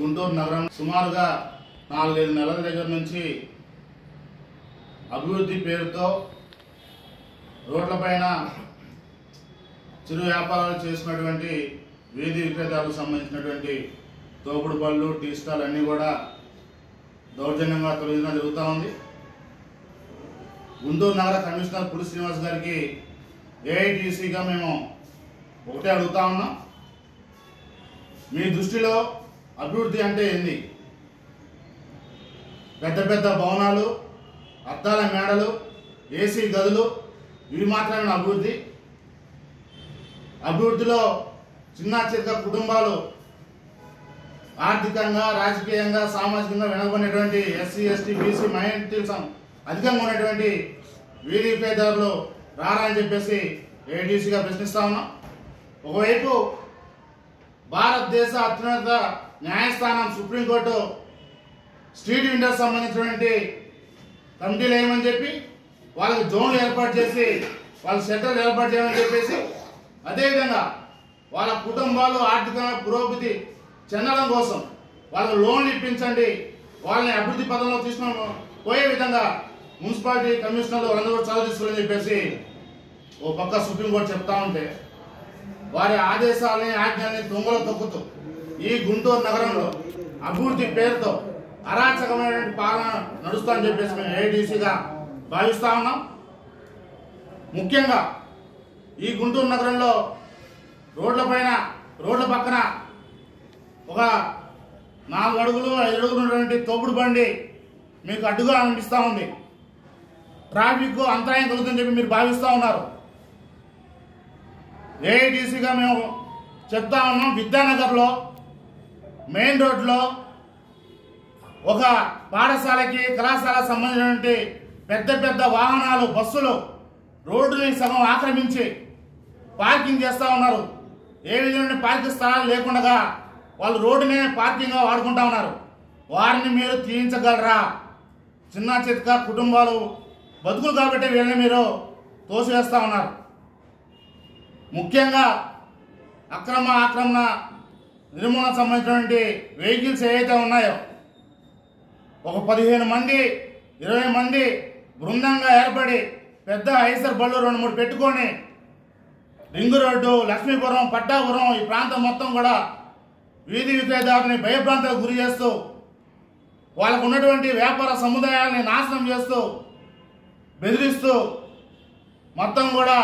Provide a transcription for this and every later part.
గుంటూరు నగరం సుమారుగా 4-5 నెలల దగ్గర నుంచి అభివృద్ధి పేరుతో రోడ్లపైన చిరు వ్యాపారాలు చేసినటువంటి వీధి విక్రేతలకు సంబంధించినటువంటి తోపుడు బళ్ళు, టీ స్టాల్ అన్నీ కూడా దౌర్జన్యంగా తొలగించడం జరుగుతూ ఉంది. గుంటూరు నగర కమిషనర్ పులి శ్రీనివాస్ గారికి ఏఐటీసీగా మేము ఒకటే అడుగుతా ఉన్నాం. మీ దృష్టిలో అభివృద్ధి అంటే ఏంది? పెద్ద పెద్ద భవనాలు, అద్దాల మేడలు, ఏసీ గదులు, ఇవి మాత్రమే అభివృద్ధి? అభివృద్ధిలో చిన్న చిన్న కుటుంబాలు ఆర్థికంగా, రాజకీయంగా, సామాజికంగా వెనుకబడినటువంటి ఎస్సీ, ఎస్టీ, బీసీ మైనారిటీలు అధికంగా ఉన్నటువంటి వీధి విక్రేతలు రారా అని చెప్పేసి ఏఐటీసీగా ప్రశ్నిస్తా ఉన్నాం. ఒకవైపు భారతదేశ అత్యున్నత న్యాయస్థానం సుప్రీంకోర్టు స్ట్రీట్ వెండర్స్ సంబంధించినటువంటి కమిటీలు వేయమని చెప్పి వాళ్ళకి జోన్లు ఏర్పాటు చేసి వాళ్ళ షెల్టర్లు ఏర్పాటు చేయమని చెప్పేసి, అదేవిధంగా వాళ్ళ కుటుంబాలు ఆర్థికంగా పురోగతి చెందడం కోసం వాళ్ళకు లోన్లు ఇప్పించండి, వాళ్ళని అభివృద్ధి పదంలో తీసుకుని పోయే విధంగా మున్సిపాలిటీ కమిషనర్లు అందరూ చొరవ తీసుకోవాలని చెప్పేసి ఓ పక్క సుప్రీంకోర్టు చెప్తా ఉంటే, వారి ఆదేశాలని, ఆజ్ఞల్ని తొంగలో తొక్కుతూ ఈ గుంటూరు నగరంలో అభివృద్ధి పేరుతో అరాచకమైనటువంటి పాలన నడుస్తుందని చెప్పేసి మేము ఏఐటీసీగా భావిస్తా ఉన్నాం. ముఖ్యంగా ఈ గుంటూరు నగరంలో రోడ్ల పక్కన ఒక 4 అడుగులు 5 అడుగులు ఉన్నటువంటి తోపుడు బండి మీకు అడ్డుగా అనిపిస్తూ ఉంది. ట్రాఫిక్ అంతరాయం కలుగుతుందని చెప్పి మీరు భావిస్తూ ఉన్నారు. ఏఐటీసీగా మేము చెప్తా ఉన్నాం, విద్యానగర్లో మెయిన్ రోడ్లో ఒక పాఠశాలకి, కళాశాలకు సంబంధించినటువంటి పెద్ద పెద్ద వాహనాలు, బస్సులు రోడ్డుని సగం ఆక్రమించి పార్కింగ్ చేస్తూ ఉన్నారు. ఏ విధమైన పార్కింగ్ స్థలాలు లేకుండా వాళ్ళు రోడ్డునే పార్కింగ్గా వాడుకుంటా ఉన్నారు. వారిని మీరు తీయించగలరా? చిన్న చితక కుటుంబాలు బతుకులు కాబట్టి వీళ్ళని మీరు తోసివేస్తూ ఉన్నారు. ముఖ్యంగా ఆక్రమణ నిర్మూలన సంబంధించినటువంటి వెహికల్స్ ఏవైతే ఉన్నాయో ఒక 15 మంది 20 మంది బృందంగా ఏర్పడి పెద్ద ఐసర్ బళ్ళు 2-3 పెట్టుకొని రింగు రోడ్డు, లక్ష్మీపురం, పట్టాపురం ఈ ప్రాంతం మొత్తం కూడా వీధి విక్రేతలని భయభ్రాంతులకు గురి చేస్తూ వాళ్ళకు ఉన్నటువంటి వ్యాపార సముదాయాల్ని నాశనం చేస్తూ బెదిరిస్తూ మొత్తం కూడా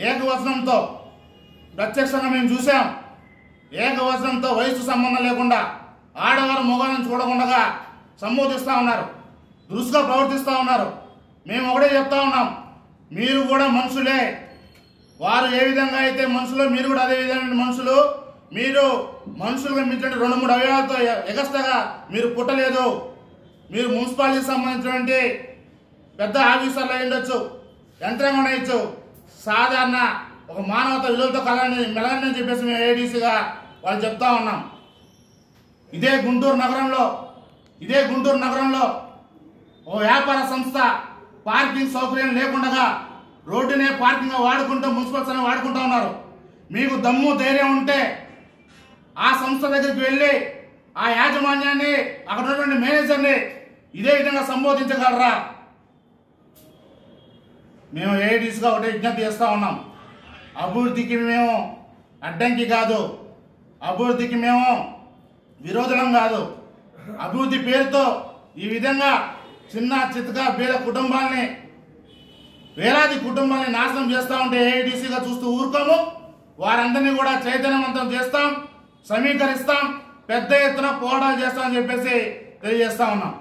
ఏకవచనంతో ప్రత్యక్షంగా మేము చూసాం. ఏకవచనంతో వయసు సంబంధం లేకుండా ఆడవారు మొగాలను చూడకుండా సంబోధిస్తూ ఉన్నారు, దురుసుగా ప్రవర్తిస్తూ ఉన్నారు. మేము ఒకటే చెప్తా ఉన్నాం, మీరు కూడా మనుషులే. వారు ఏ విధంగా అయితే మనుషులు, మీరు కూడా అదే విధమైన మనుషులు. మీరు మనుషులుగా మించినటువంటి 2-3 అవయవాలతో ఎగస్తగా మీరు పుట్టలేదు. మీరు మున్సిపాలిటీకి సంబంధించినటువంటి పెద్ద ఆఫీసర్లు అయి ఉండొచ్చు, యంత్రాంగం అయ్యొచ్చు, సాధారణ ఒక మానవత విలువలతో మెలగని చెప్పేసి మేము ఏఐటీసీగా వాళ్ళు చెప్తా ఉన్నాం. ఇదే గుంటూరు నగరంలో ఓ వ్యాపార సంస్థ పార్కింగ్ సౌకర్యం లేకుండా రోడ్డునే పార్కింగ్గా వాడుకుంటూ మున్సిపల్ వాడుకుంటూ ఉన్నారు. మీకు దమ్ము ధైర్యం ఉంటే ఆ సంస్థ దగ్గరికి వెళ్ళి ఆ యాజమాన్యాన్ని, అక్కడ ఉన్నటువంటి మేనేజర్ని ఇదే విధంగా సంబోధించగలరా? మేము ఏఐటీసీగా ఒకటే విజ్ఞప్తి చేస్తూ ఉన్నాం, అభివృద్ధికి మేము అడ్డంకి కాదు, అభివృద్ధికి మేము విరోధం కాదు. అభివృద్ధి పేరుతో ఈ విధంగా చిన్న చితక పేద కుటుంబాలని, వేలాది కుటుంబాలని నాశనం చేస్తూ ఉంటే ఏఐటీసీగా చూస్తూ ఊరుకోము. వారందరినీ కూడా చైతన్యవంతం చేస్తాం, సమీకరిస్తాం, పెద్ద ఎత్తున పోరాటాలు చేస్తామని చెప్పేసి తెలియజేస్తా ఉన్నాం.